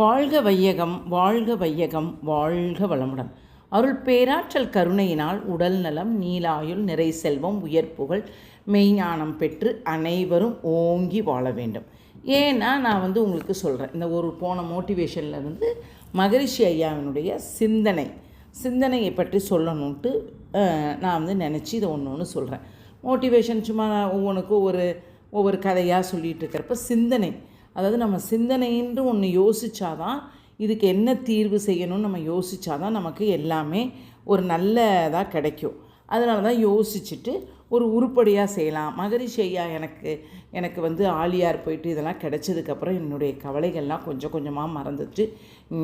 வாழ்க வையகம், வாழ்க வையகம், வாழ்க வளமுடன். அருள் பேராற்றல் கருணையினால் உடல் நலம், நீலாயுள், நிறை செல்வம், உயர்ப்புகள், மெய்ஞானம் பெற்று அனைவரும் ஓங்கி வாழ வேண்டும். ஏன்னா நான் உங்களுக்கு சொல்கிறேன், இந்த ஒரு போன மோட்டிவேஷன்லேருந்து மகரிஷி ஐயாவினுடைய சிந்தனையை பற்றி சொல்லணுன்ட்டு நான் நினச்சி இதை ஒன்று சொல்கிறேன். மோட்டிவேஷன் சும்மா ஒவ்வொன்றுக்கும் ஒவ்வொரு கதையாக சொல்லிகிட்டு இருக்கிறப்ப சிந்தனை, அதாவது நம்ம சிந்தனைன்று ஒன்று யோசித்தாதான் இதுக்கு என்ன தீர்வு செய்யணும்னு நம்ம யோசித்தாதான் நமக்கு எல்லாமே ஒரு நல்லதாக கிடைக்கும். அதனால தான் யோசிச்சுட்டு ஒரு உருப்படியாக செய்யலாம். மகரிஷி ஐயா எனக்கு ஆலியார் போயிட்டு இதெல்லாம் கிடைச்சதுக்கப்புறம் என்னுடைய கவலைகள்லாம் கொஞ்சம் கொஞ்சமாக மறந்துச்சு,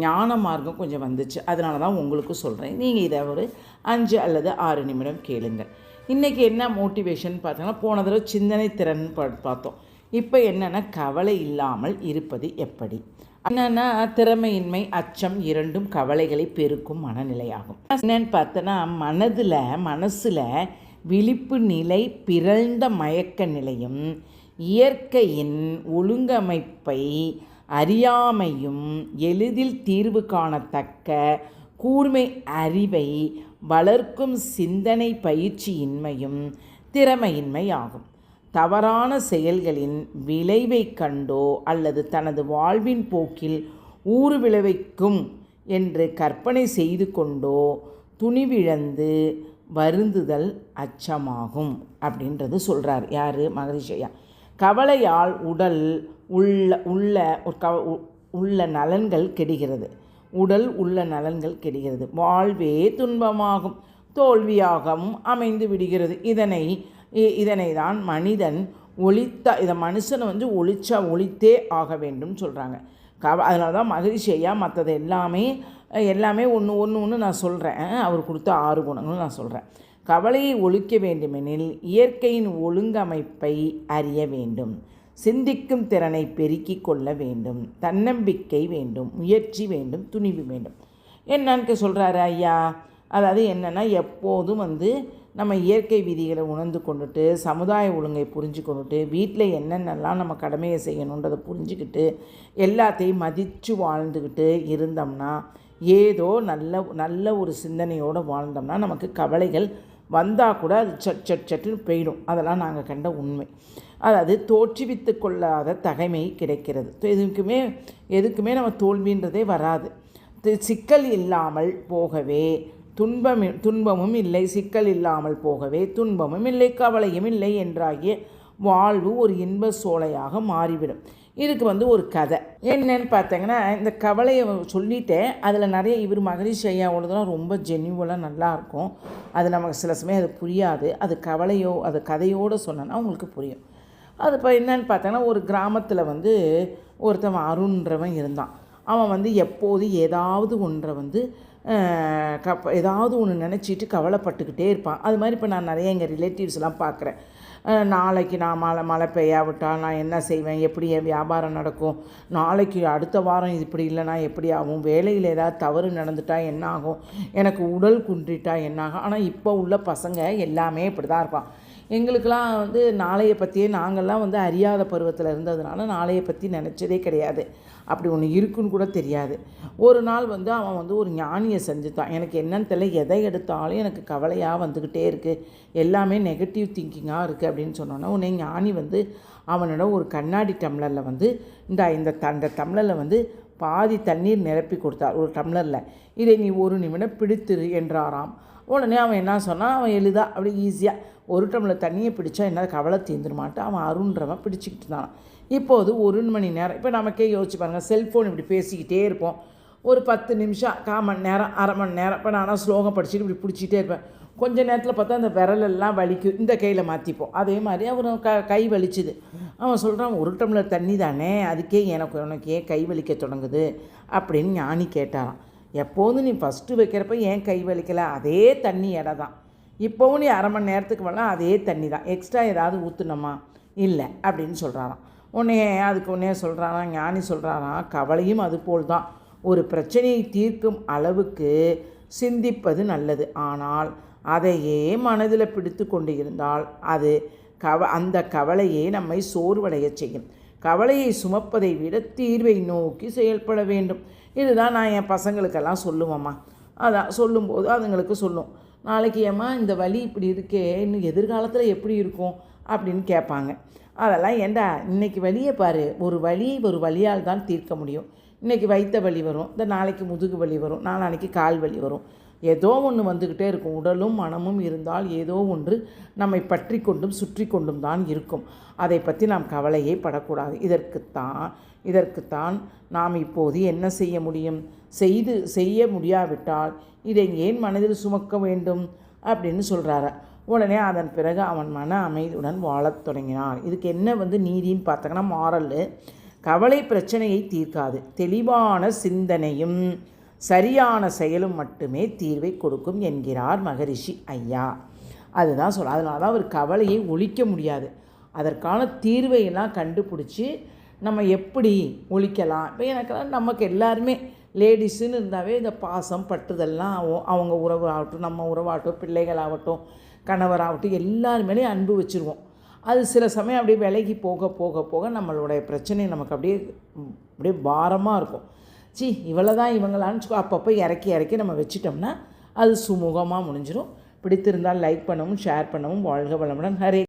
ஞான மார்க்கம் கொஞ்சம் வந்துச்சு. அதனால தான் உங்களுக்கு சொல்கிறேன். நீங்கள் இதை ஒரு 5 அல்லது 6 நிமிடம் கேளுங்கள். இன்றைக்கி என்ன மோட்டிவேஷன் பார்த்தோன்னா, போன தடவை சிந்தனை திறன் பார்த்தோம். இப்போ என்னென்னா, கவலை இல்லாமல் இருப்பது எப்படி? என்னென்னா, திறமையின்மை, அச்சம் இரண்டும் கவலைகளை பெருக்கும் மனநிலையாகும். என்னென்னு பார்த்தோன்னா, மனசில் விழிப்பு நிலை, பிறழ்ந்த மயக்க நிலையும், இயற்கையின் ஒழுங்கமைப்பை அறியாமையும், எளிதில் தீர்வு காணத்தக்க கூர்மை அறிவை வளர்க்கும் சிந்தனை பயிற்சியின்மையும் திறமையின்மை ஆகும். தவறான செயல்களின் விளைவை கண்டோ அல்லது தனது வாழ்வின் போக்கில் ஊறு விளைவிக்கும் என்று கற்பனை செய்து கொண்டோ துணிவிழந்து வருந்துதல் அச்சமாகும் அப்படின்றது சொல்கிறார். யார்? மகரிஷி ஐயா. கவலையால் உள்ள நலன்கள் கெடுகிறது. வாழ்வே துன்பமாகும், தோல்வியாகவும் அமைந்து விடுகிறது. இதனை தான் மனிதன் மனுஷனை ஒழித்தே ஆக வேண்டும் சொல்கிறாங்க. அதனால தான் மகரிஷி ஐயா மற்றது எல்லாமே ஒன்று நான் சொல்கிறேன். அவர் கொடுத்த 6 குணங்களும் நான் சொல்கிறேன். கவலையை ஒழிக்க வேண்டுமெனில் இயற்கையின் ஒழுங்கமைப்பை அறிய வேண்டும், சிந்திக்கும் திறனை பெருக்கிக் கொள்ள வேண்டும், தன்னம்பிக்கை வேண்டும், முயற்சி வேண்டும், துணிவு வேண்டும். என்னன்னு சொல்கிறாரு ஐயா. அதாவது என்னென்னா, எப்போதும் நம்ம இயற்கை விதிகளை உணர்ந்து கொண்டுட்டு, சமுதாய ஒழுங்கை புரிஞ்சு கொண்டுட்டு, வீட்டில் என்னென்னலாம் நம்ம கடமையை செய்யணுன்றதை புரிஞ்சுக்கிட்டு, எல்லாத்தையும் மதித்து வாழ்ந்துக்கிட்டு இருந்தோம்னா, ஏதோ நல்ல ஒரு சிந்தனையோடு வாழ்ந்தோம்னா, நமக்கு கவலைகள் வந்தால் கூட அது சட்டுன்னு போயிடும். அதெல்லாம் நாங்கள் கண்ட உண்மை. அதாவது தோற்றுவித்து கொள்ளாத தகைமை கிடைக்கிறது. எதுக்குமே நம்ம தோல்வின்றதே வராது. சிக்கல் இல்லாமல் போகவே துன்பமும் இல்லை, சிக்கல் இல்லாமல் போகவே துன்பமும் இல்லை, கவலையும் இல்லை என்றாகிய வாழ்வு ஒரு இன்ப சோலையாக மாறிவிடும். இதுக்கு ஒரு கதை என்னன்னு பார்த்தீங்கன்னா, இந்த கவலையை சொல்லிட்டேன். அதில் நிறைய மகரிஷி ஐயாவோடதெல்லாம் ரொம்ப ஜென்யூவலாக நல்லாயிருக்கும். அது நமக்கு சில சமயம் அது புரியாது. அது கதையோடு சொன்னோன்னா உங்களுக்கு புரியும். அது இப்போ என்னன்னு பார்த்தோன்னா, ஒரு கிராமத்தில் ஒருத்தவன் அருண்ன்றவன் இருந்தான். அவன் எப்போது ஏதாவது ஒன்று நினச்சிட்டு கவலைப்பட்டுக்கிட்டே இருப்பான். அது மாதிரி இப்போ நான் நிறைய எங்கள் ரிலேட்டிவ்ஸ்லாம் பார்க்குறேன். நாளைக்கு நான் மழை பெய்யாவிட்டால் நான் என்ன செய்வேன், எப்படி என் வியாபாரம் நடக்கும், நாளைக்கு அடுத்த வாரம் இப்படி இல்லைனா எப்படி ஆகும், வேலையில் ஏதாவது தவறு நடந்துட்டால் என்ன ஆகும், எனக்கு உடல் குன்றிட்டா என்ன ஆகும். ஆனால் இப்போ உள்ள பசங்க எல்லாமே இப்படி தான் இருப்பான். எங்களுக்கெல்லாம் நாளையை பற்றியே நாங்கள்லாம் அறியாத பருவத்தில் இருந்ததுனால நாளையை பற்றி நினச்சதே கிடையாது. அப்படி ஒன்று இருக்குன்னு கூட தெரியாது. ஒரு நாள் அவன் ஒரு ஞானியை செஞ்சுட்டான். எனக்கு என்னன்னு தெரியல, எதை எடுத்தாலும் எனக்கு கவலையாக வந்துக்கிட்டே இருக்குது, எல்லாமே நெகட்டிவ் திங்கிங்காக இருக்குது அப்படின்னு சொன்னோன்னா, உடனே ஞானி அவனோட ஒரு கண்ணாடி டம்ளரில் இந்த டம்ளரில் பாதி தண்ணீர் நிரப்பி கொடுத்தார். ஒரு டம்ளரில் இதை நீ 1 நிமிடம் பிடித்திரு என்றாராம். உடனே அவன் என்ன சொன்னான், அவன் எளிதாக அப்படி ஈஸியாக 1 டம்ளர் தண்ணியை பிடிச்சா என்ன கவலை தீர்ந்துருமான்ட்டு அவன் அருண்றவன் பிடிச்சிக்கிட்டு இருந்தான். இப்போது 1 மணி நேரம், இப்போ நமக்கே யோசிச்சு பாருங்கள், செல்ஃபோன் இப்படி பேசிக்கிட்டே இருப்போம். ஒரு 10 நிமிஷம், 1/4 மணி நேரம், அரை மணி நேரம். இப்போ நானும் ஸ்லோகம் படிச்சுட்டு இப்படி பிடிச்சிட்டே இருப்பேன். கொஞ்ச நேரத்தில் பார்த்தா அந்த விரலெல்லாம் வலிக்கும், இந்த கையில் மாற்றிப்போம். அதே மாதிரி அவன் கை வலிச்சுது. அவன் சொல்கிறான், 1 டம்ளர் தண்ணி தானே, அதுக்கே உனக்கு ஏன் கை வலிக்க தொடங்குது அப்படின்னு ஞானி கேட்டாராம். எப்போதும் நீ ஃபஸ்ட்டு வைக்கிறப்ப ஏன் கை வலிக்கலை, அதே தண்ணி எடை தான். இப்போவும் நீ அரை மணி நேரத்துக்கு வரலாம், அதே தண்ணி தான், எக்ஸ்ட்ரா ஏதாவது ஊற்றுனமா இல்லை அப்படின்னு சொல்கிறாராம். உடனே சொல்கிறாராம் ஞானி சொல்கிறாராம், கவலையும் அதுபோல் தான். ஒரு பிரச்சனையை தீர்க்கும் அளவுக்கு சிந்திப்பது நல்லது. ஆனால் அதையே மனதில் பிடித்து கொண்டு இருந்தால் அந்த கவலையே நம்மை சோர்வடைய செய்யும். கவலையை சுமப்பதை விட தீர்வை நோக்கி செயல்பட வேண்டும். இதுதான் நான் என் பசங்களுக்கெல்லாம் சொல்லுவேம்மா. அதான் சொல்லும்போது அதுங்களுக்கு சொல்லும், நாளைக்கு ஏம்மா இந்த வலி இப்படி இருக்கே, இன்னும் எதிர்காலத்தில் எப்படி இருக்கும் அப்படின்னு கேட்பாங்க. அதெல்லாம் ஏண்டா இன்றைக்கி வலியை பாரு, ஒரு வலியால் தான் தீர்க்க முடியும். இன்றைக்கி வயிற்று வலி வரும், இந்த நாளைக்கு முதுகு வலி வரும், நாளான்னைக்கு கால் வலி வரும், ஏதோ ஒன்று வந்துக்கிட்டே இருக்கும். உடலும் மனமும் இருந்தால் ஏதோ ஒன்று நம்மை பற்றி கொண்டும் சுற்றி கொண்டும் தான் இருக்கும். அதை பற்றி நாம் கவலையே படக்கூடாது. இதற்குத்தான் நாம் இப்போது என்ன செய்ய முடியும்? செய்ய முடியாவிட்டால் இதை ஏன் மனதில் சுமக்க வேண்டும் அப்படின்னு சொல்கிறாரு. உடனே அதன் பிறகு அவன் மன அமைதியுடன் வாழத் தொடங்கினான். இதுக்கு என்ன நீதின்னு பார்த்தோங்கன்னா, மாறல், கவலை பிரச்சனையை தீர்க்காது. தெளிவான சிந்தனையும் சரியான செயலும் மட்டுமே தீர்வை கொடுக்கும் என்கிறார் மகரிஷி ஐயா. அதுதான் அதனால தான் அவர் கவலையை ஒழிக்க முடியாது. அதற்கான தீர்வையெல்லாம் கண்டுபிடிச்சி நம்ம எப்படி ஒழிக்கலாம். இப்போ எனக்கெல்லாம் நமக்கு எல்லாருமே லேடிஸுன்னு இருந்தாவே இந்த பாசம் பட்டுதெல்லாம் அவங்க உறவு ஆகட்டும், நம்ம உறவாகட்டும், பிள்ளைகளாகட்டும், கணவராகட்டும், எல்லாருமேலேயும் அன்பு வச்சுருவோம். அது சில சமயம் அப்படியே விலகி போக போக போக நம்மளுடைய பிரச்சனை நமக்கு அப்படியே பாரமாக இருக்கும். இவ்வளோ தான் இவங்களான்னு அப்பப்போ இறக்கி நம்ம வச்சிட்டோம்னா அது சுமூகமாக முடிஞ்சிடும். பிடித்திருந்தால் லைக் பண்ணவும், ஷேர் பண்ணவும். வாழ்க வளமுடன். ஹரே